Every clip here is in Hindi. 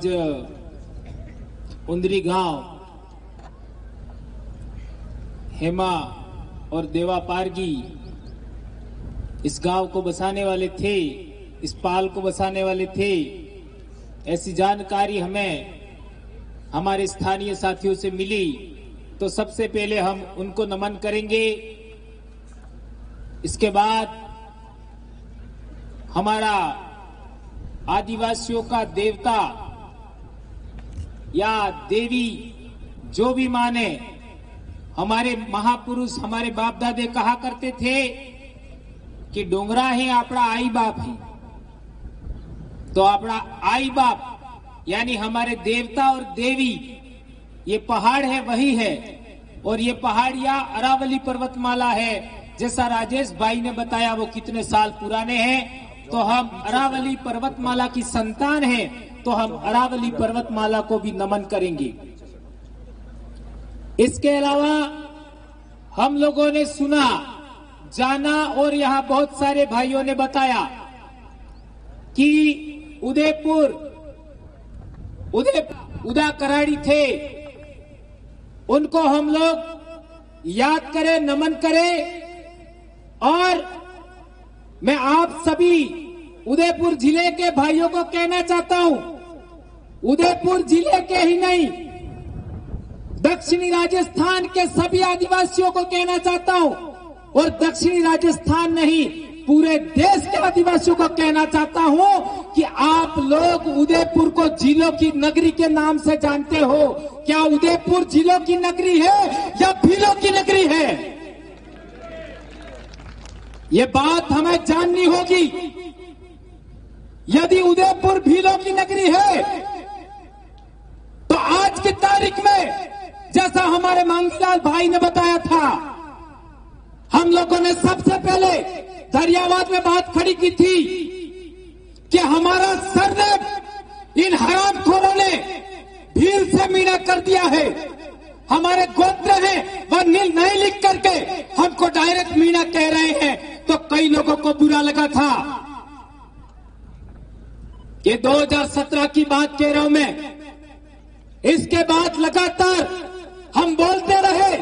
आज उंदरी गांव हेमा और देवा पारगी इस गांव को बसाने वाले थे, इस पाल को बसाने वाले थे, ऐसी जानकारी हमें हमारे स्थानीय साथियों से मिली। तो सबसे पहले हम उनको नमन करेंगे। इसके बाद हमारा आदिवासियों का देवता या देवी जो भी माने, हमारे महापुरुष हमारे बाप दादे कहा करते थे कि डोंगरा है अपना आई बाप है। तो अपना आई बाप यानी हमारे देवता और देवी, ये पहाड़ है वही है। और ये पहाड़िया अरावली पर्वतमाला है। जैसा राजेश भाई ने बताया वो कितने साल पुराने हैं, तो हम अरावली पर्वतमाला की संतान हैं, तो हम अरावली पर्वतमाला को भी नमन करेंगे। इसके अलावा हम लोगों ने सुना, जाना और यहाँ बहुत सारे भाइयों ने बताया कि उदा कराड़ी थे, उनको हम लोग याद करें, नमन करें। और मैं आप सभी उदयपुर जिले के भाइयों को कहना चाहता हूं, उदयपुर जिले के ही नहीं, दक्षिणी राजस्थान के सभी आदिवासियों को कहना चाहता हूं, और दक्षिणी राजस्थान नहीं पूरे देश के आदिवासियों को कहना चाहता हूं कि आप लोग उदयपुर को जिलों की नगरी के नाम से जानते हो। क्या उदयपुर जिलों की नगरी है या भीलों की नगरी है? ये बात हमें जाननी होगी। यदि उदयपुर भीलों की नगरी है तो आज की तारीख में, जैसा हमारे मांगीलाल भाई ने बताया था, हम लोगों ने सबसे पहले दरियावाद में बात खड़ी की थी कि हमारा सरनेम इन हरामखोरों ने भील से मीणा कर दिया है। हमारे गोत्र हैं वह नील नहीं लिख करके हमको डायरेक्ट मीणा कह रहे हैं। तो कई लोगों को बुरा लगा था। ये 2017 की बात कह रहा हूं मैं। इसके बाद लगातार हम बोलते रहे।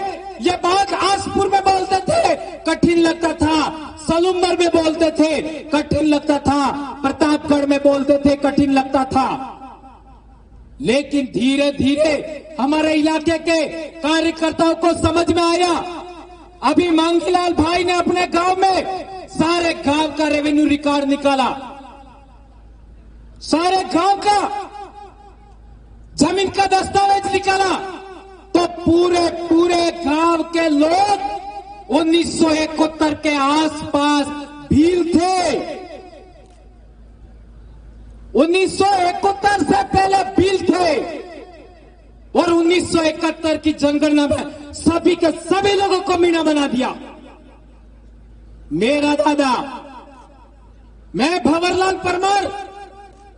ये बात आसपुर में बोलते थे, कठिन लगता था। सलूम्बर में बोलते थे, कठिन लगता था। प्रतापगढ़ में बोलते थे, कठिन लगता था। लेकिन धीरे धीरे हमारे इलाके के कार्यकर्ताओं को समझ में आया। अभी मांगीलाल भाई ने अपने गांव में सारे गांव का रेवेन्यू रिकॉर्ड निकाला, सारे गांव का जमीन का दस्तावेज निकाला। तो पूरे गांव के लोग 1971 के आसपास भील थे। 1971 से पहले भील थे। और 1971 की जनगणना में सभी के सभी लोगों को मीणा बना दिया। मेरा दादा, मैं भंवरलाल परमार,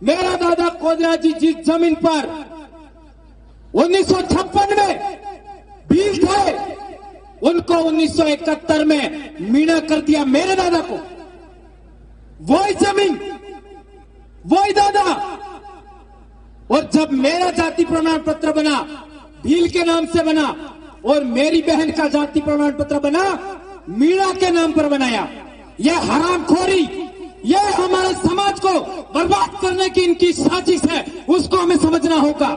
मेरा दादा कोदरा जी जिस जमीन पर 1956 में भील थे, उनको 1971 में मीणा कर दिया मेरे दादा को। वही जमीन, वही दादा। और जब मेरा जाति प्रमाण पत्र बना, भील के नाम से बना, और मेरी बहन का जाति प्रमाण पत्र बना, मीणा के नाम पर बनाया। यह हरामखोरी, यह हमारे समाज को बर्बाद करने की इनकी साजिश है, उसको हमें समझना होगा।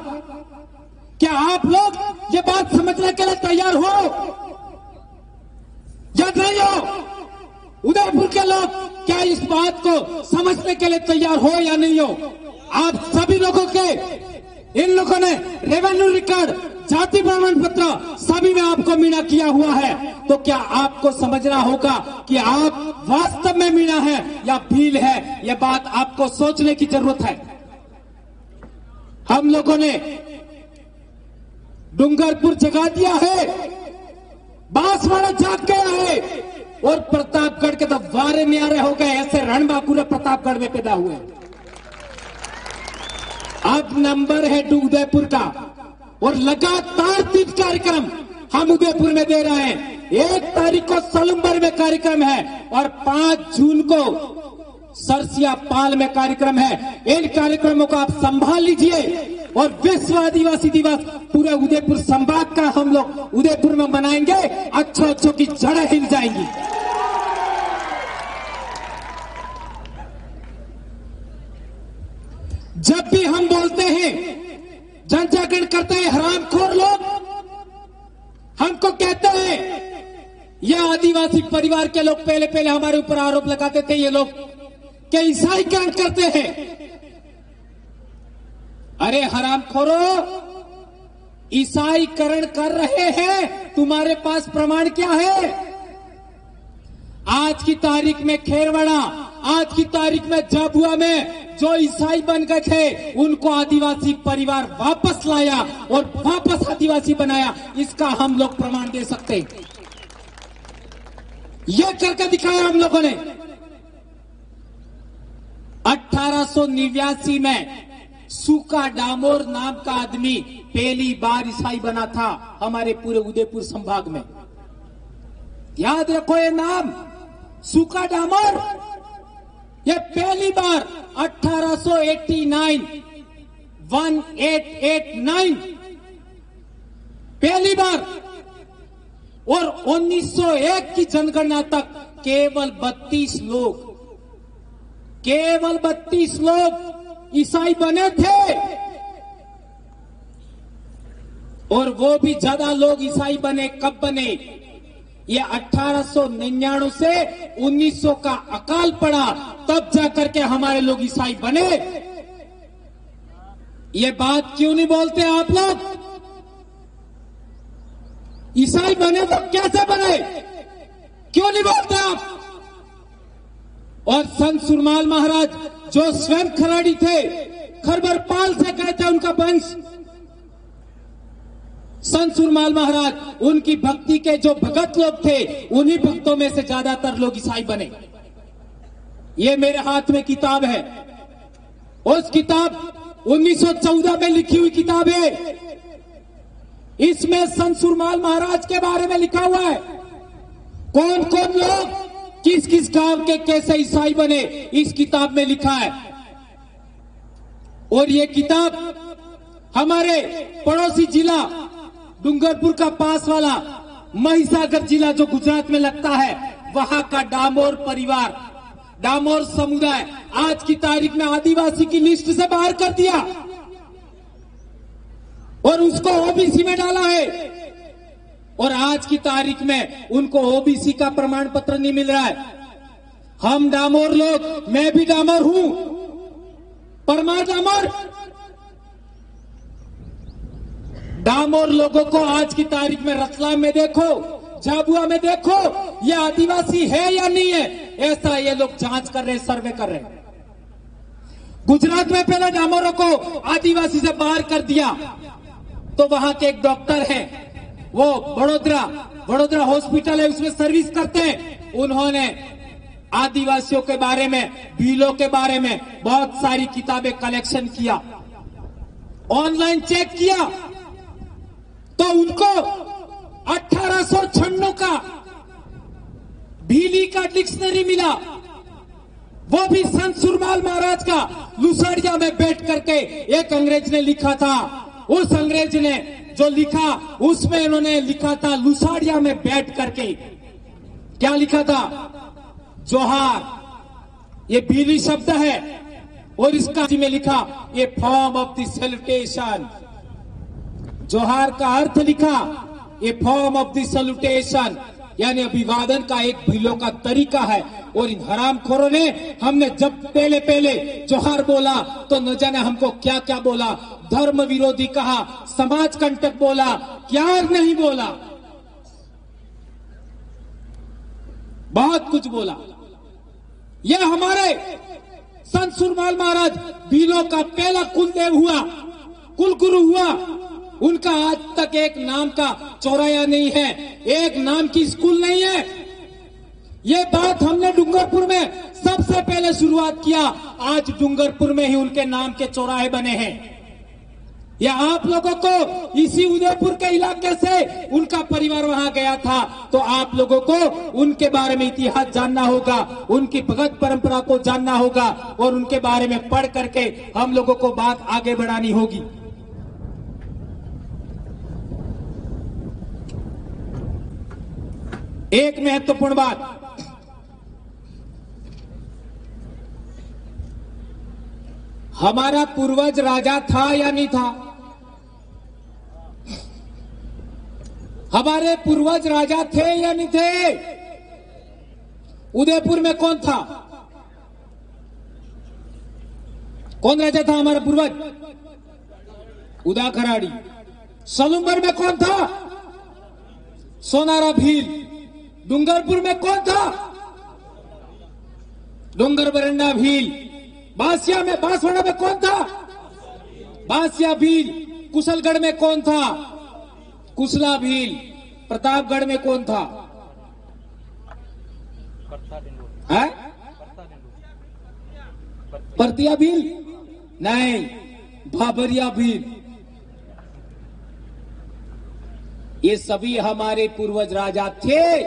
क्या आप लोग ये बात समझने के लिए तैयार हो या नहीं हो? उदयपुर के लोग क्या इस बात को समझने के लिए तैयार हो या नहीं हो? आप सभी लोगों के, इन लोगों ने रेवेन्यू रिकॉर्ड, जाति प्रमाण पत्र सभी में आपको मीणा किया हुआ है। तो क्या आपको समझना होगा कि आप वास्तव में मीणा है या भील है? यह बात आपको सोचने की जरूरत है। हम लोगों ने डूंगरपुर जगा दिया है, बांसवाड़ा जाग गया है, और प्रतापगढ़ के तो वारे न्यारे हो गए। ऐसे रणबांकुरे प्रतापगढ़ में पैदा हुए। अब नंबर है उदयपुर का, और लगातार 3 कार्यक्रम हम उदयपुर में दे रहे हैं। 1 तारीख को सलूम्बर में कार्यक्रम है, और 5 जून को सरसिया पाल में कार्यक्रम है। इन कार्यक्रमों को आप संभाल लीजिए। और विश्व आदिवासी दिवस पूरे उदयपुर संभाग का हम लोग उदयपुर में मनाएंगे। अच्छों की जड़ें हिल जाएंगी। जब भी हम बोलते हैं, जन जागरण करते हैं, हरामखोर लोग हमको कहते हैं, ये आदिवासी परिवार के लोग पहले हमारे ऊपर आरोप लगाते थे, ये लोग क्या ईसाईकरण करते हैं। अरे हरामखोरो, ईसाईकरण कर रहे हैं, तुम्हारे पास प्रमाण क्या है? आज की तारीख में खेरवाड़ा, आज की तारीख में झाबुआ में जो ईसाई बन गए थे, उनको आदिवासी परिवार वापस लाया और वापस आदिवासी बनाया। इसका हम लोग प्रमाण दे सकते हैं। यह करके दिखाया हम लोगों ने। 1889 में सूखा डामोर नाम का आदमी पहली बार ईसाई बना था हमारे पूरे उदयपुर संभाग में। याद रखो ये नाम, सूखा डामोर। ये पहली बार 1889 1889 पहली बार। और 1901 की जनगणना तक केवल 32 लोग ईसाई बने थे। और वो भी ज्यादा लोग ईसाई बने कब बने? ये 1899 से 1900 का अकाल पड़ा, तब जाकर के हमारे लोग ईसाई बने। ये बात क्यों नहीं बोलते आप लोग? ईसाई बने तो कैसे बने, क्यों नहीं बोलते आप? और संत सुरमाल महाराज जो स्वयं खराड़ी थे, खरबरपाल से गए थे उनका वंश। संत सुरमाल महाराज, उनकी भक्ति के जो भगत लोग थे, उन्हीं भक्तों में से ज्यादातर लोग ईसाई बने। ये मेरे हाथ में किताब है। उस किताब 1914 में लिखी हुई किताब है। इसमें संत सुरमाल महाराज के बारे में लिखा हुआ है। कौन कौन लोग किस किस गांव के कैसे ईसाई बने, इस किताब में लिखा है। और ये किताब हमारे पड़ोसी जिला डूंगरपुर का पास वाला महिसागर जिला जो गुजरात में लगता है, वहां का डामोर परिवार, डामोर समुदाय आज की तारीख में आदिवासी की लिस्ट से बाहर कर दिया और उसको ओबीसी में डाला है। और आज की तारीख में उनको ओबीसी का प्रमाण पत्र नहीं मिल रहा है। हम डामोर लोग, मैं भी डामोर हूं, परमार डामोर। डामोर लोगों को आज की तारीख में रतलाम में देखो, झाबुआ में देखो, ये आदिवासी है या नहीं है, ऐसा ये लोग जांच कर रहे हैं, सर्वे कर रहे हैं। गुजरात में पहले डामोरों को आदिवासी से बाहर कर दिया, तो वहां के एक डॉक्टर हैं, वो बड़ोदरा हॉस्पिटल है, उसमें सर्विस करते हैं। उन्होंने आदिवासियों के बारे में, भीलों के बारे में बहुत सारी किताबें कलेक्शन किया, ऑनलाइन चेक किया, तो उनको 1896 का भीली का डिक्शनरी मिला। वो भी संत सुरमाल महाराज का लुसाड़िया में बैठ करके एक अंग्रेज ने लिखा था। उस अंग्रेज ने जो लिखा, उसमें इन्होंने लिखा था लुसाड़िया में बैठ करके, क्या लिखा था? जोहार। ये भीली शब्द है और इसका में लिखा ये फॉर्म ऑफ द सैल्यूटेशन। जोहार का अर्थ लिखा ये फॉर्म ऑफ द सैल्यूटेशन, यानी अभिवादन का एक भीलों का तरीका है। और इन हरामखोरों ने, हमने जब पहले जोहार बोला तो न जाने हमको क्या क्या बोला, धर्म विरोधी कहा, समाज कंटक बोला, क्या नहीं बोला, बहुत कुछ बोला। यह हमारे संत सुरमाल महाराज भीलों का पहला कुलदेव हुआ, कुलगुरु हुआ। उनका आज तक एक नाम का चौराया नहीं है, एक नाम की स्कूल नहीं है। ये बात हमने डूंगरपुर में सबसे पहले शुरुआत किया। आज डूंगरपुर में ही उनके नाम के चौराहे बने हैं। या आप लोगों को इसी उदयपुर के इलाके से उनका परिवार वहां गया था, तो आप लोगों को उनके बारे में इतिहास जानना होगा, उनकी भगत परंपरा को जानना होगा और उनके बारे में पढ़ करके हम लोगों को बात आगे बढ़ानी होगी। एक महत्वपूर्ण बात, हमारा पूर्वज राजा था या नहीं था? हमारे पूर्वज राजा थे या नहीं थे? उदयपुर में कौन था? कौन राजा था हमारा पूर्वज? उदा खराड़ी। सलूंबर में कौन था? सोनारा भील। डूंगरपुर में कौन था? डूंगर बरंडा भील। बांसिया में, बांसवाड़ा में कौन था? बांसिया भील। कुशलगढ़ में कौन था? कुशला भील। प्रतापगढ़ में कौन था? है? परतिया भील? नहीं, भाबरिया भील। ये सभी हमारे पूर्वज राजा थे।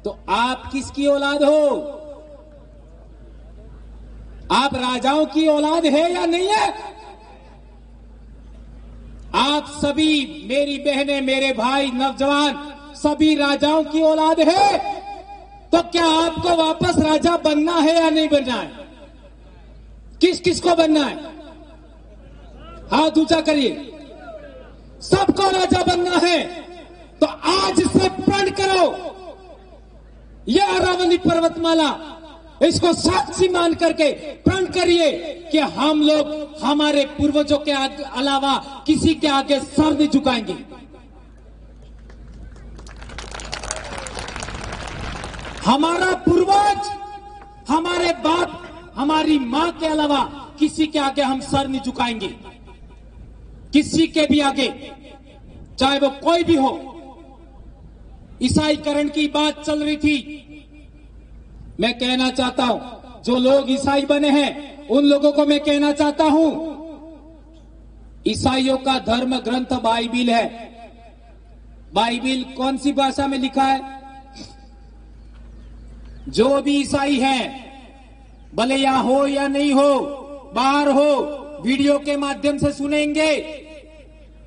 तो आप किसकी औलाद हो? आप राजाओं की औलाद है या नहीं है? आप सभी, मेरी बहनें, मेरे भाई, नौजवान, सभी राजाओं की औलाद है। तो क्या आपको वापस राजा बनना है या नहीं बनना है? किस किस को बनना है? हाथ ऊंचा करिए। सबको राजा बनना है। तो आज से प्रण करो, यह अरावली पर्वतमाला, इसको साक्षी मान करके प्रण करिए कि हम लोग हमारे पूर्वजों के अलावा किसी के आगे सर नहीं झुकाएंगे। हमारा पूर्वज, हमारे बाप, हमारी मां के अलावा किसी के आगे हम सर नहीं झुकाएंगे। किसी के भी आगे, चाहे वो कोई भी हो। ईसाईकरण की बात चल रही थी। मैं कहना चाहता हूं, जो लोग ईसाई बने हैं उन लोगों को मैं कहना चाहता हूं, ईसाइयों का धर्म ग्रंथ बाइबिल है। बाइबिल कौन सी भाषा में लिखा है? जो भी ईसाई है, भले यहां हो या नहीं हो, बाहर हो, वीडियो के माध्यम से सुनेंगे,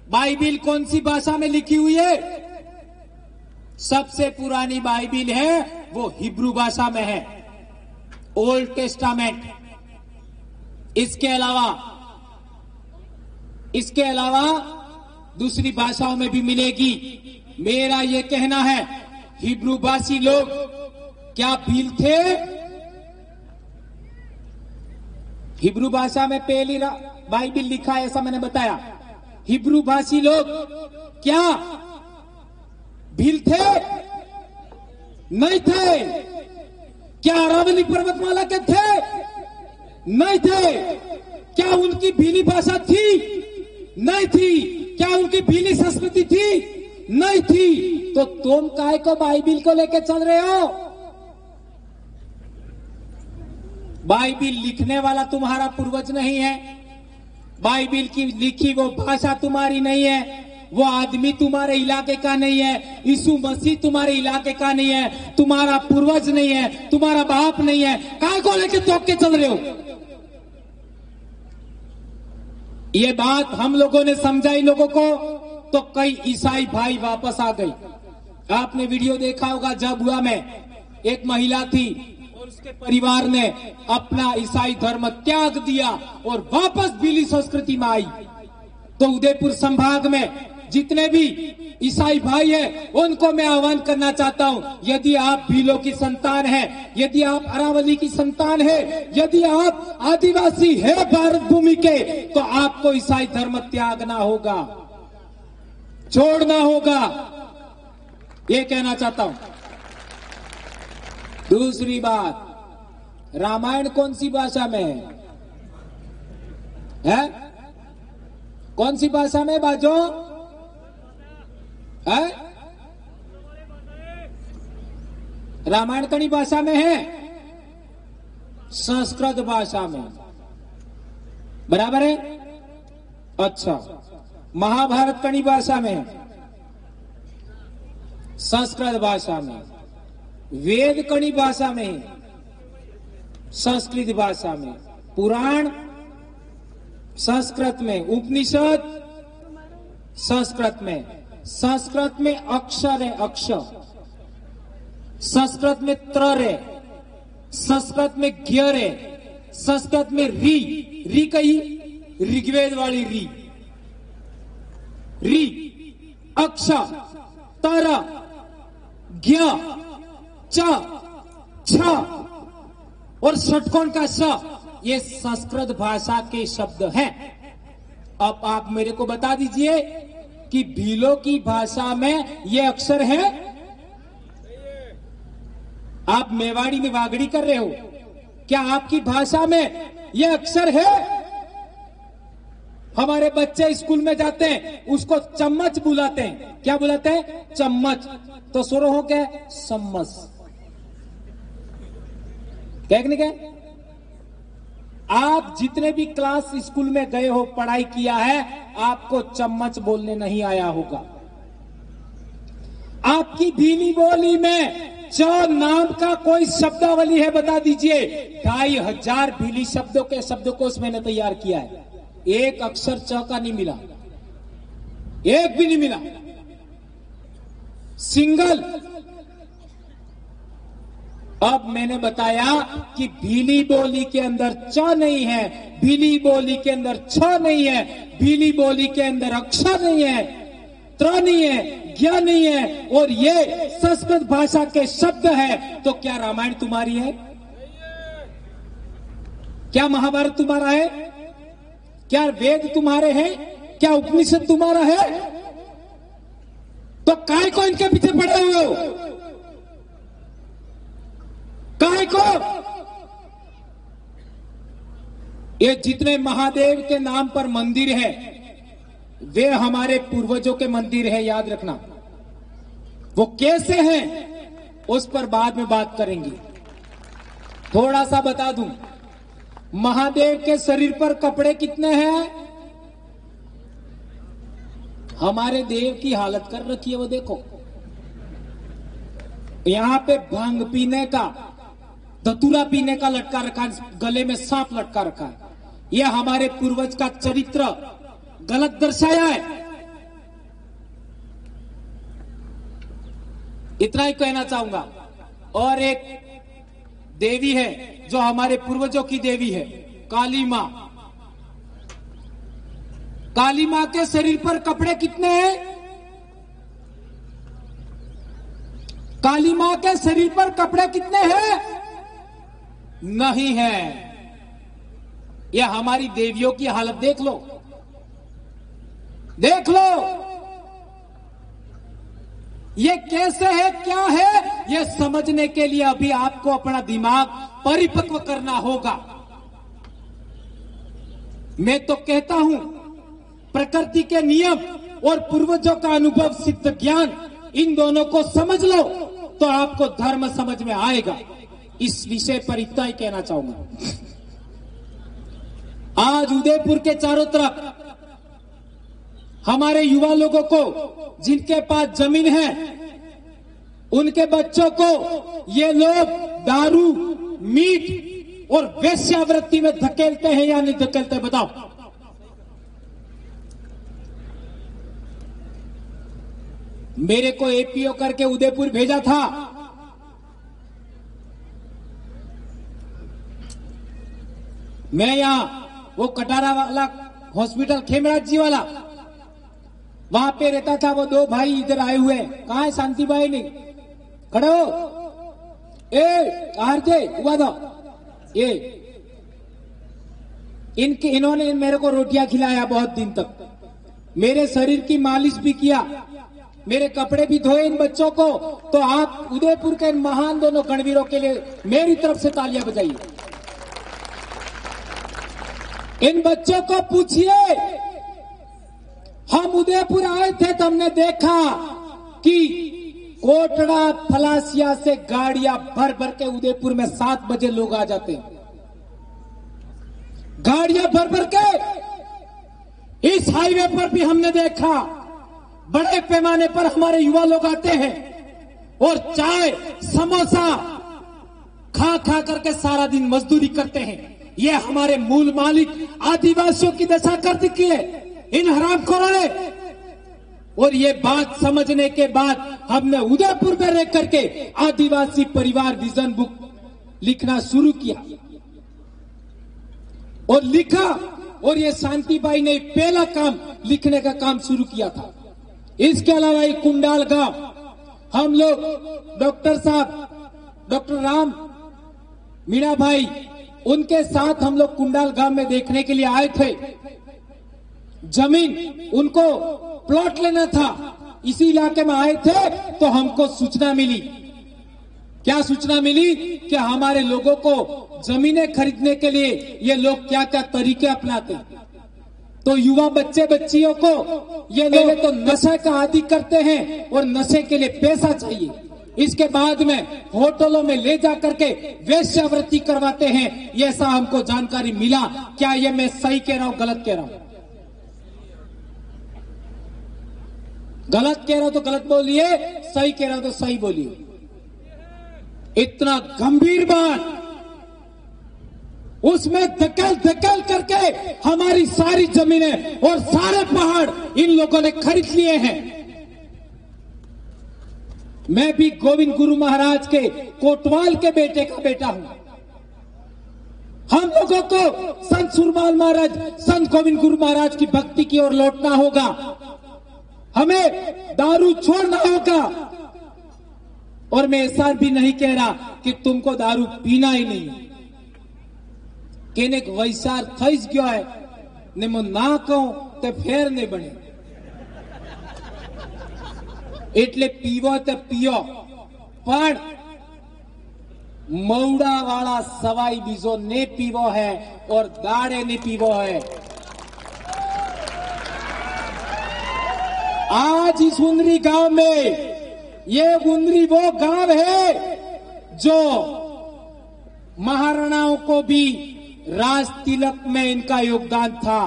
बाइबिल कौन सी भाषा में लिखी हुई है? सबसे पुरानी बाइबिल है वो हिब्रू भाषा में है, ओल्ड टेस्टामेंट। इसके अलावा दूसरी भाषाओं में भी मिलेगी। मेरा यह कहना है, हिब्रू भाषी लोग क्या भील थे? हिब्रू भाषा में पहली बाइबिल लिखा है, ऐसा मैंने बताया। हिब्रू भाषी लोग क्या भील थे? नहीं थे। क्या अरावली पर्वतमाला के थे? नहीं थे। क्या उनकी भीली भाषा थी? नहीं थी। क्या उनकी भीली संस्कृति थी? नहीं थी। तो तुम काय को बाइबिल को लेके चल रहे हो? बाइबिल लिखने वाला तुम्हारा पूर्वज नहीं है। बाइबिल की लिखी वो भाषा तुम्हारी नहीं है। वो आदमी तुम्हारे इलाके का नहीं है। यीशु मसीह तुम्हारे इलाके का नहीं है। तुम्हारा पूर्वज नहीं है, तुम्हारा बाप नहीं है। काय को लेके तोक के चल रहे हो? ये बात हम लोगों ने समझाई लोगों को, तो कई ईसाई भाई वापस आ गई। आपने वीडियो देखा होगा, जबुआ में एक महिला थी और उसके परिवार ने अपना ईसाई धर्म त्याग दिया और वापस भीली संस्कृति में आई। तो उदयपुर संभाग में जितने भी ईसाई भाई हैं, उनको मैं आह्वान करना चाहता हूं, यदि आप भीलों की संतान हैं, यदि आप अरावली की संतान हैं, यदि आप आदिवासी हैं भारत भूमि के, तो आपको ईसाई धर्म त्यागना होगा, छोड़ना होगा। ये कहना चाहता हूं। दूसरी बात, रामायण कौन सी भाषा में है? कौन सी भाषा में बाजो? है? रामायण कनी भाषा में है? संस्कृत भाषा में। बराबर है? अच्छा। महाभारत कनी भाषा में है? संस्कृत भाषा में। वेद कनी भाषा में है? संस्कृत भाषा में। पुराण संस्कृत में। उपनिषद संस्कृत में। संस्कृत में अक्षर है, अक्षर। संस्कृत में त्र है, संस्कृत में ज्ञ है, संस्कृत में री, री कही ऋग्वेद वाली री, री अक्ष, तर, ज्ञ, च, छ और षटकोण का स, ये संस्कृत भाषा के शब्द हैं। अब आप मेरे को बता दीजिए कि भीलों की भाषा में ये अक्षर है? आप मेवाड़ी में वागड़ी कर रहे हो, क्या आपकी भाषा में ये अक्षर है? हमारे बच्चे स्कूल में जाते हैं, उसको चम्मच बुलाते हैं। क्या बुलाते हैं? चम्मच। तो सुर हो क्या? सम्मस। क्या नहीं क्या? आप जितने भी क्लास स्कूल में गए हो, पढ़ाई किया है, आपको चम्मच बोलने नहीं आया होगा। आपकी भीली बोली में च नाम का कोई शब्दावली है? बता दीजिए। 2500 भीली शब्दों के शब्दकोश मैंने तैयार किया है, एक अक्षर च का नहीं मिला, एक भी नहीं मिला। सिंगल। अब मैंने बताया कि भीली बोली के अंदर च नहीं है, भीली बोली के अंदर छ नहीं है, भीली बोली के अंदर अक्षर नहीं है, त्र नहीं है, ज्ञ नहीं है, और ये संस्कृत भाषा के शब्द है। तो क्या रामायण तुम्हारी है? क्या महाभारत तुम्हारा है? क्या वेद तुम्हारे हैं? क्या उपनिषद तुम्हारा है? तो काय को इनके पीछे पड़े हुए हो? काय को? ये जितने महादेव के नाम पर मंदिर है, वे हमारे पूर्वजों के मंदिर है, याद रखना। वो कैसे हैं उस पर बाद में बात करेंगे। थोड़ा सा बता दूं, महादेव के शरीर पर कपड़े कितने हैं? हमारे देव की हालत कर रखी है वो देखो। यहां पे भांग पीने का, धतूरा पीने का लटका रखा है, गले में सांप लटका रखा है। यह हमारे पूर्वज का चरित्र गलत दर्शाया है। इतना ही कहना चाहूंगा। और एक देवी है जो हमारे पूर्वजों की देवी है, काली मां। काली मां के शरीर पर कपड़े कितने हैं? काली मां के शरीर पर कपड़े कितने हैं? नहीं है। यह हमारी देवियों की हालत देख लो, देख लो। ये कैसे है, क्या है, ये समझने के लिए अभी आपको अपना दिमाग परिपक्व करना होगा। मैं तो कहता हूं, प्रकृति के नियम और पूर्वजों का अनुभव सिद्ध ज्ञान, इन दोनों को समझ लो तो आपको धर्म समझ में आएगा। इस विषय पर इतना ही कहना चाहूंगा। आज उदयपुर के चारों तरफ हमारे युवा लोगों को, जिनके पास जमीन है, उनके बच्चों को ये लोग दारू, मीट और वेश्यावृत्ति में धकेलते हैं या नहीं धकेलते? बताओ। मेरे को एपीओ करके उदयपुर भेजा था। मैं यहां वो कटारा वाला हॉस्पिटल, खेमराज जी वाला, वहां पे रहता था। वो दो भाई इधर आए हुए। कहां है शांति भाई? नहीं खड़े हो? आरजे हुआ दो। ये इन्होंने मेरे को रोटियां खिलाया बहुत दिन तक, मेरे शरीर की मालिश भी किया, मेरे कपड़े भी धोए इन बच्चों को। तो आप उदयपुर के महान दोनों गणवीरों के लिए मेरी तरफ से तालियां बजाइए। इन बच्चों को पूछिए, हम उदयपुर आए थे तो हमने देखा कि कोटड़ा फलासिया से गाड़ियां भर भर के उदयपुर में 7 बजे लोग आ जाते हैं। गाड़ियां भर भर के इस हाईवे पर भी हमने देखा, बड़े पैमाने पर हमारे युवा लोग आते हैं और चाय समोसा खा खा करके सारा दिन मजदूरी करते हैं। ये हमारे मूल मालिक आदिवासियों की दशा कर दी है इन हरामखोरों ने। और ये बात समझने के बाद हमने उदयपुर में रह करके आदिवासी परिवार विजन बुक लिखना शुरू किया और लिखा। और ये शांतिबाई ने पहला काम लिखने का काम शुरू किया था। इसके अलावा एक कुंडाल गांव हम लोग डॉक्टर साहब डॉक्टर राम मीणा भाई उनके साथ हम लोग कुंडाल गांव में देखने के लिए आए थे। जमीन उनको प्लॉट लेना था, इसी इलाके में आए थे तो हमको सूचना मिली। क्या सूचना मिली कि हमारे लोगों को जमीनें खरीदने के लिए ये लोग क्या क्या तरीके अपनाते हैं। तो युवा बच्चे बच्चियों को ये लोग तो नशे का आदी करते हैं और नशे के लिए पैसा चाहिए। इसके बाद में होटलों में ले जा करके वेश्यावृत्ति करवाते हैं। ये ऐसा हमको जानकारी मिला। क्या ये मैं सही कह रहा हूं गलत कह रहा हूं? गलत कह रहा हूं तो गलत बोलिए, सही कह रहा हूं तो सही बोलिए। इतना गंभीर बात, उसमें धकेल धकेल करके हमारी सारी जमीनें और सारे पहाड़ इन लोगों ने खरीद लिए हैं। मैं भी गोविंद गुरु महाराज के कोटवाल के बेटे का बेटा हूं। हम लोगों को संत सुरमाल महाराज संत गोविंद गुरु महाराज की भक्ति की ओर लौटना होगा। हमें दारू छोड़ना होगा। और मैं ऐसा भी नहीं कह रहा कि तुमको दारू पीना ही नहीं। केनेक वैसार थईस गयो है ने मैं ना कहूं तो फेर नहीं बने। એટલે પીવો તો પીઓ પણ मौड़ा वाला सवाई बीजो ने पीवो है और दाड़े ने पीवो है। आज इस उंदरी गांव में, ये उंदरी वो गांव है जो महाराणाओं को भी राज तिलक में इनका योगदान था।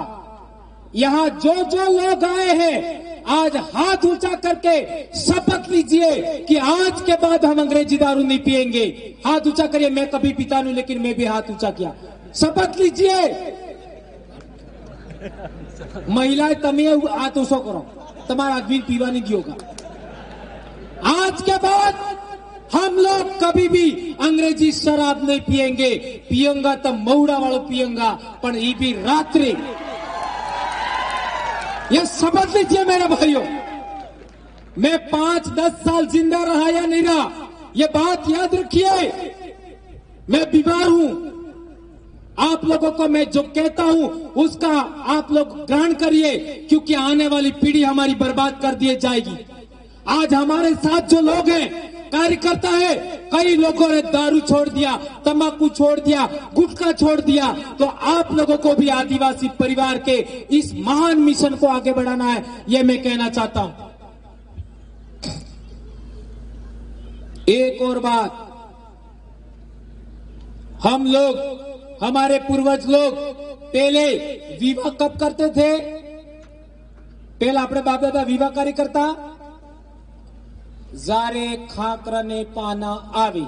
यहां जो जो लोग आए हैं आज हाथ ऊंचा करके शपथ लीजिए कि आज के बाद हम अंग्रेजी दारू नहीं पिएंगे। हाथ ऊंचा करिए। मैं कभी पीता नहीं लेकिन मैं भी हाथ ऊंचा किया। शपथ लीजिए। महिलाएं तमे हाथ ऊंचो करो, तुम्हारा आदमी पीवा नहीं दियोगा। आज के बाद हम लोग कभी भी अंग्रेजी शराब नहीं पिएंगे। पियंगा तो मऊड़ा वालों पियंगा, पर ये भी रात्रि। ये शपथ लीजिए मेरे भाइयों। मैं 5-10 साल जिंदा रहा या नहीं रहा, ये बात याद रखिए। मैं बीमार हूं। आप लोगों को मैं जो कहता हूं उसका आप लोग ग्रहण करिए, क्योंकि आने वाली पीढ़ी हमारी बर्बाद कर दी जाएगी। आज हमारे साथ जो लोग हैं, कार्यकर्ता है, कई लोगों ने दारू छोड़ दिया, तंबाकू छोड़ दिया, गुटखा छोड़ दिया। तो आप लोगों को भी आदिवासी परिवार के इस महान मिशन को आगे बढ़ाना है, यह मैं कहना चाहता हूं। एक और बात, हम लोग, हमारे पूर्वज लोग पहले विवाह कब करते थे? पहले अपने बाप दादा विवाह कार्य करता जारे खाकरने पाना आवी।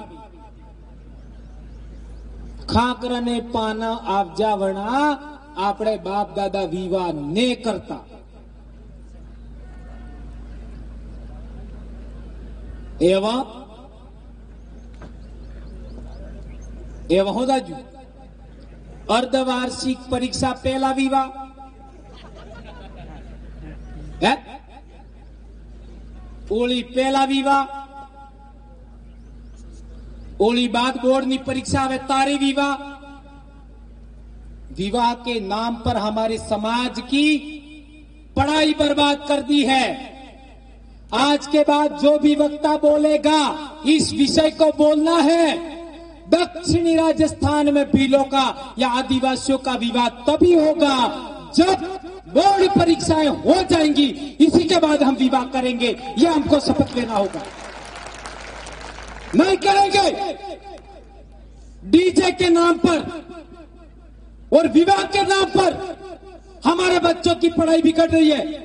खाकरने पाना आवजा वणा આપણે બાપ દાદા વિવાહ ને કરતા। એવા हो जाजू। अर्धवार्षिक परीक्षा पहला विवाह है, ओली पहला विवाह, ओली बाद बोर्ड की परीक्षा है तारी विवाह। विवाह के नाम पर हमारे समाज की पढ़ाई बर्बाद कर दी है। आज के बाद जो भी वक्ता बोलेगा इस विषय को बोलना है। दक्षिणी राजस्थान में भीलों का या आदिवासियों का विवाह तभी होगा जब बोर्ड परीक्षाएं हो जाएंगी, इसी के बाद हम विवाह करेंगे। यह हमको शपथ लेना होगा। नहीं करेंगे डीजे के नाम पर और विवाह के नाम पर हमारे बच्चों की पढ़ाई बिगड़ रही है।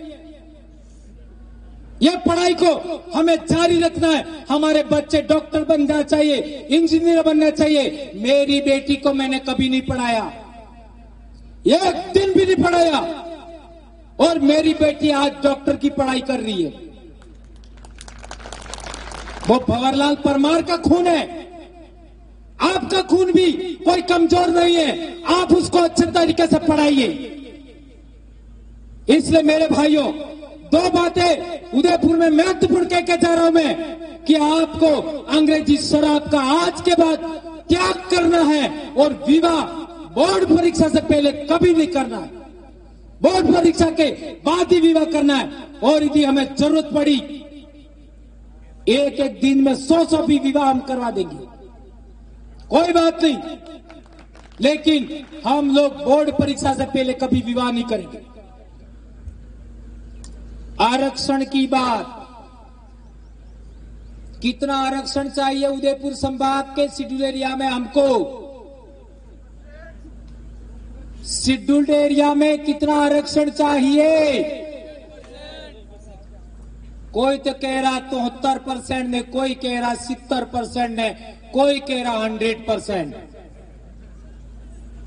यह पढ़ाई को हमें जारी रखना है। हमारे बच्चे डॉक्टर बनना चाहिए, इंजीनियर बनना चाहिए। मेरी बेटी को मैंने कभी नहीं पढ़ाया, एक दिन भी नहीं पढ़ाया। और मेरी बेटी आज डॉक्टर की पढ़ाई कर रही है। वो भंवरलाल परमार का खून है, आपका खून भी कोई कमजोर नहीं है, आप उसको अच्छे तरीके से पढ़ाइए। इसलिए मेरे भाइयों, दो बातें उदयपुर में महत्वपूर्ण कह के जा रहा हूं मैं कि आपको अंग्रेजी शराब का आज के बाद त्याग करना है और विवाह बोर्ड परीक्षा से पहले कभी नहीं करना है, बोर्ड परीक्षा के बाद ही विवाह करना है। और यदि हमें जरूरत पड़ी एक एक दिन में 100 भी विवाह हम करवा देंगे, कोई बात नहीं, लेकिन हम लोग बोर्ड परीक्षा से पहले कभी विवाह नहीं करेंगे। आरक्षण की बात, कितना आरक्षण चाहिए उदयपुर संभाग के शेड्यूल एरिया में? हमको शेड्यूल्ड एरिया में कितना आरक्षण चाहिए? कोई तो कह रहा 73% ने, कोई कह रहा 70% ने, कोई कह रहा 100%,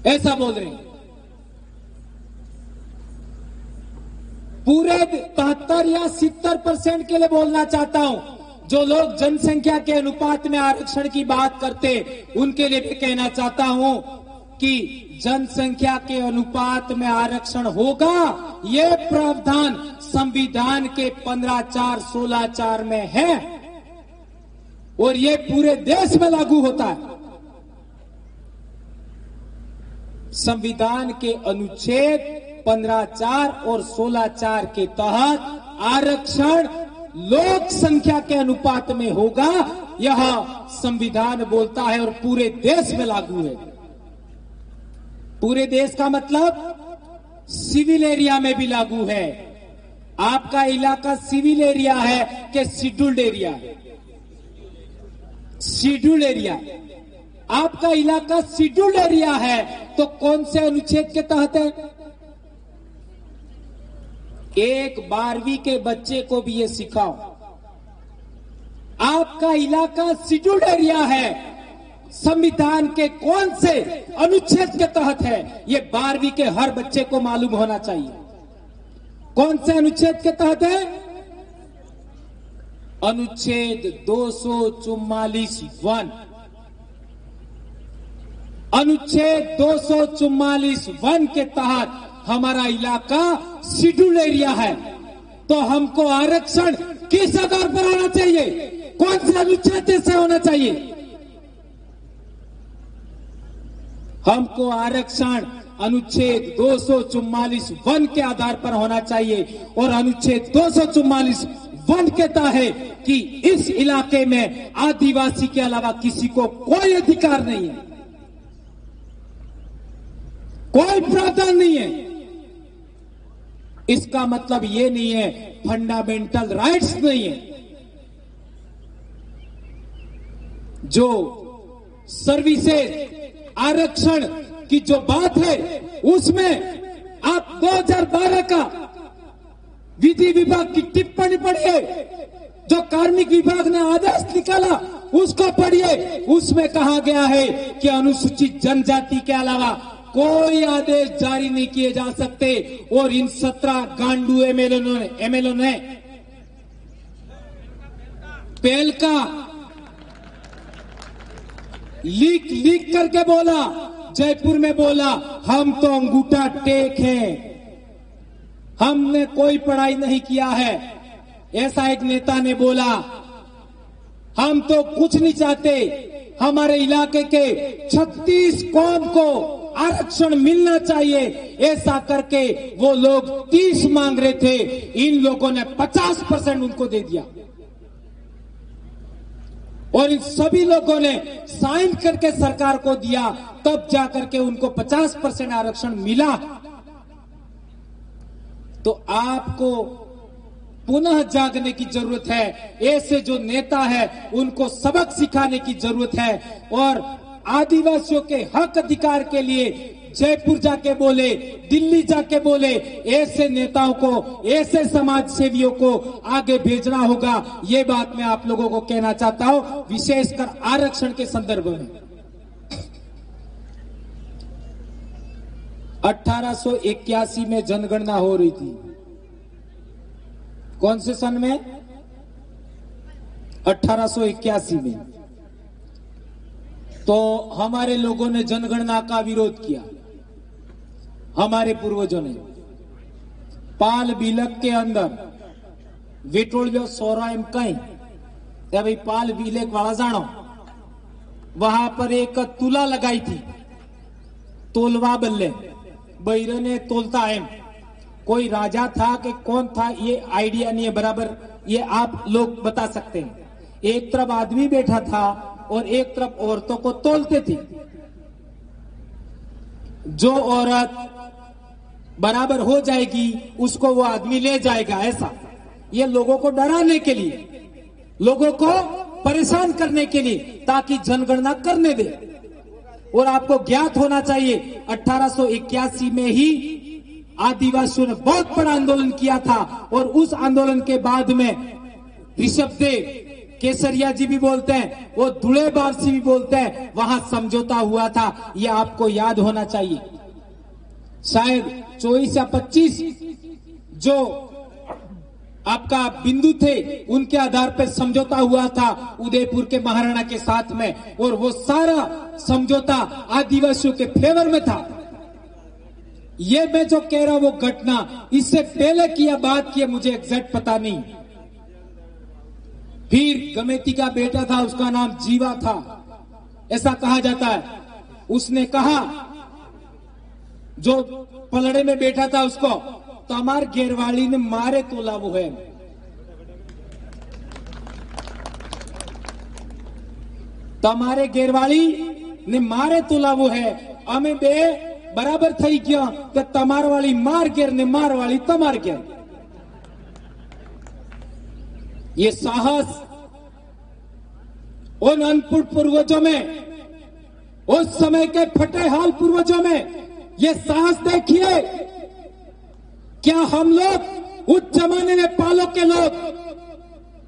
ऐसा बोल रहे हैं। पूरे 73 या 70% के लिए बोलना चाहता हूं। जो लोग जनसंख्या के अनुपात में आरक्षण की बात करते, उनके लिए भी कहना चाहता हूं कि जनसंख्या के अनुपात में आरक्षण होगा, यह प्रावधान संविधान के 15(4)(16)(4) में है और यह पूरे देश में लागू होता है। संविधान के अनुच्छेद 15(4) और 16(4) के तहत आरक्षण लोक संख्या के अनुपात में होगा, यह संविधान बोलता है और पूरे देश में लागू है। पूरे देश का मतलब सिविल एरिया में भी लागू है। आपका इलाका सिविल एरिया है कि शेड्यूल्ड एरिया? Scheduled area. आपका इलाका शेड्यूल्ड एरिया है तो कौन से अनुच्छेद के तहत है? एक 12वीं के बच्चे को भी ये सिखाओ, आपका इलाका शेड्यूल्ड एरिया है, संविधान के कौन से अनुच्छेद के तहत है? ये 12वीं के हर बच्चे को मालूम होना चाहिए। कौन से अनुच्छेद के तहत है? अनुच्छेद 244(1). अनुच्छेद 244(1) के तहत हमारा इलाका शेड्यूल एरिया है, तो हमको आरक्षण किस आधार पर होना चाहिए? कौन से अनुच्छेद से होना चाहिए? हमको आरक्षण अनुच्छेद 244(1) के आधार पर होना चाहिए और अनुच्छेद 244(1) कहता है कि इस इलाके में आदिवासी के अलावा किसी को कोई अधिकार नहीं है, कोई प्रावधान नहीं है। इसका मतलब ये नहीं है फंडामेंटल राइट्स नहीं है। जो सर्विसेज आरक्षण की जो बात है उसमें आप 2012 का विधि विभाग की टिप्पणी पढ़िए, जो कार्मिक विभाग ने आदेश निकाला उसको पढ़िए। उसमें कहा गया है कि अनुसूचित जनजाति के अलावा कोई आदेश जारी नहीं किए जा सकते और इन 17 गांडू एमएलए ने पहल का लीक करके बोला, जयपुर में बोला हम तो अंगूठा टेक हैं, हमने कोई पढ़ाई नहीं किया है। ऐसा एक नेता ने बोला, हम तो कुछ नहीं चाहते, हमारे इलाके के 36 कौम को आरक्षण मिलना चाहिए। ऐसा करके वो लोग 30 मांग रहे थे, इन लोगों ने 50% उनको दे दिया और इन सभी लोगों ने साइन करके सरकार को दिया, तब जाकर के उनको 50% आरक्षण मिला। तो आपको पुनः जागने की जरूरत है। ऐसे जो नेता है उनको सबक सिखाने की जरूरत है और आदिवासियों के हक अधिकार के लिए जयपुर जाके बोले, दिल्ली जाके बोले, ऐसे नेताओं को, ऐसे समाज सेवियों को आगे भेजना होगा। ये बात मैं आप लोगों को कहना चाहता हूं, विशेषकर आरक्षण के संदर्भ में। 1881 में जनगणना हो रही थी, कौन से सन में? 1881 में। तो हमारे लोगों ने जनगणना का विरोध किया, हमारे पूर्वजों ने। पाल बिलक के अंदर विटोलियो सोरा एम कहीं भाई पाल बिलेक वाला जानो, वहां पर एक तुला लगाई थी, तोलवा बल्ले बैर ने तोलता एम। कोई राजा था कि कौन था ये आइडिया नहीं है बराबर, ये आप लोग बता सकते हैं। एक तरफ आदमी बैठा था और एक तरफ औरतों को तोलते थी। जो औरत बराबर हो जाएगी उसको वो आदमी ले जाएगा, ऐसा। ये लोगों को डराने के लिए, लोगों को परेशान करने के लिए, ताकि जनगणना करने दे। और आपको ज्ञात होना चाहिए 1881 में ही आदिवासियों ने बहुत बड़ा आंदोलन किया था। और उस आंदोलन के बाद में ऋषभदेव केसरिया जी भी बोलते हैं, वो धुले बारसी भी बोलते हैं, वहां समझौता हुआ था। ये आपको याद होना चाहिए। शायद 24 या 25 जो आपका बिंदु थे उनके आधार पर समझौता हुआ था उदयपुर के महाराणा के साथ में, और वो सारा समझौता आदिवासियों के फेवर में था। ये मैं जो कह रहा हूं वो घटना इससे पहले की या बाद की मुझे एग्जैक्ट पता नहीं। फिर गमेती का बेटा था, उसका नाम जीवा था, ऐसा कहा जाता है। उसने कहा, जो पलड़े में बैठा था उसको, तमार घेरवाली ने मारे तोला वो है। तमारे घेरवाली ने मारे तोला वो है। हमें बे बराबर थई गया कि तमार वाली मार घेर ने मार वाली तमार घेर। ये साहस उन अनपुट पूर्वजों में, उस समय के फटे हाल पूर्वजों में, ये साहस देखिए। क्या हम लोग उस जमाने में पालों के लोग,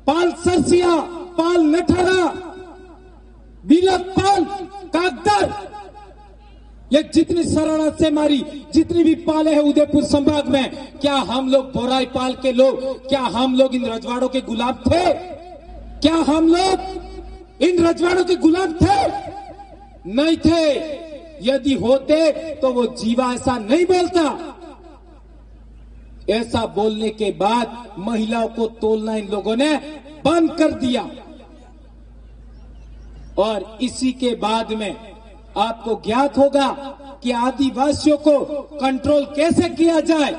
पाल सरसिया, पाल नठारा, बिलक पाल, कागदर, ये जितनी सरला से मारी जितनी भी पाले हैं उदयपुर संभाग में, क्या हम लोग बोराई पाल के लोग, क्या हम लोग इन रजवाड़ों के गुलाम थे? क्या हम लोग इन रजवाड़ों के गुलाम थे? नहीं थे। यदि होते तो वो जीवा ऐसा नहीं बोलता। ऐसा बोलने के बाद महिलाओं को तोलना इन लोगों ने बंद कर दिया। और इसी के बाद में आपको ज्ञात होगा कि आदिवासियों को कंट्रोल कैसे किया जाए।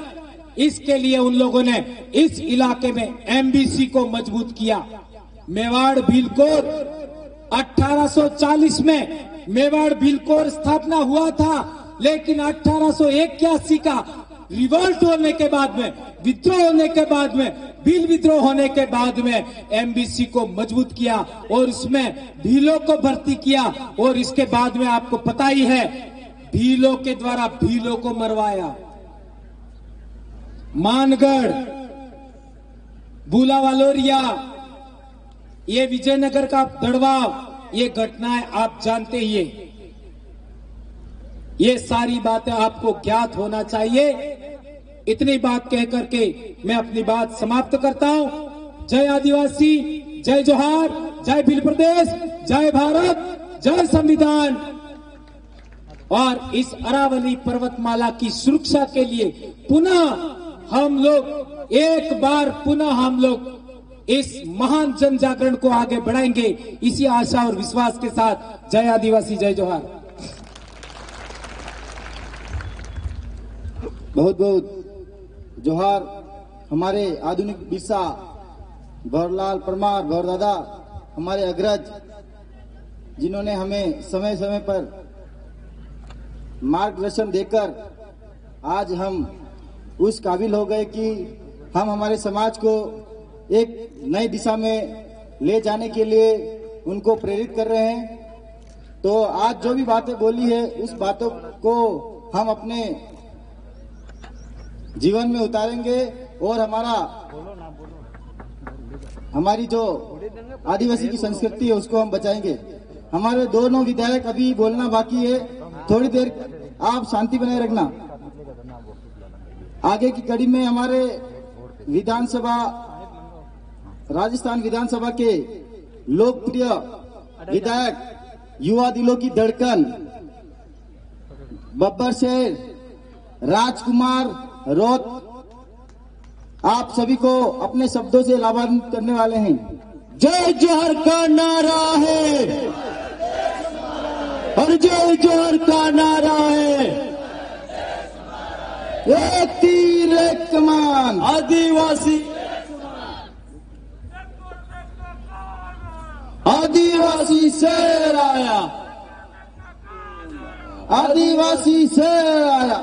इसके लिए उन लोगों ने इस इलाके में एमबीसी को मजबूत किया। मेवाड़ भीलकोर 1840 में मेवाड़ भीलकोर स्थापना हुआ था, लेकिन 1881 का रिवोल्ट होने के बाद में, विद्रोह होने के बाद में, भील विद्रोह होने के बाद में एमबीसी को मजबूत किया और उसमें भीलों को भर्ती किया। और इसके बाद में आपको पता ही है, भीलों के द्वारा भीलों को मरवाया। मानगढ़, भूलावालोरिया, ये विजयनगर का दड़वाव, ये घटनाएं आप जानते ही हैं। ये सारी बातें आपको ज्ञात होना चाहिए। इतनी बात कह करके मैं अपनी बात समाप्त करता हूं। जय आदिवासी, जय जोहार, जय भील प्रदेश, जय भारत, जय संविधान। और इस अरावली पर्वतमाला की सुरक्षा के लिए पुनः हम लोग एक बार पुनः हम लोग इस महान जन जागरण को आगे बढ़ाएंगे, इसी आशा और विश्वास के साथ। जय आदिवासी, जय जोहार। बहुत बहुत जोहार हमारे आधुनिक बिरसा भवरलाल परमार, भवर दादा, हमारे अग्रज, जिन्होंने हमें समय समय पर मार्गदर्शन देकर आज हम उस काबिल हो गए कि हम हमारे समाज को एक नई दिशा में ले जाने के लिए उनको प्रेरित कर रहे हैं। तो आज जो भी बातें बोली है उस बातों को हम अपने जीवन में उतारेंगे और हमारी जो आदिवासी की संस्कृति है उसको हम बचाएंगे। हमारे दोनों विधायक अभी बोलना बाकी है, थोड़ी देर आप शांति बनाए रखना। आगे की कड़ी में हमारे विधानसभा राजस्थान विधानसभा के लोकप्रिय विधायक, युवा दिलों की धड़कन, बब्बर शेर राजकुमार रोत आप सभी को अपने शब्दों से लाभान्वित करने वाले हैं। जय जोहर का नारा है और जय जोहर का नारा है। एक तीर एक कमान, आदिवासी आदिवासी शेर आया, आदिवासी से आया।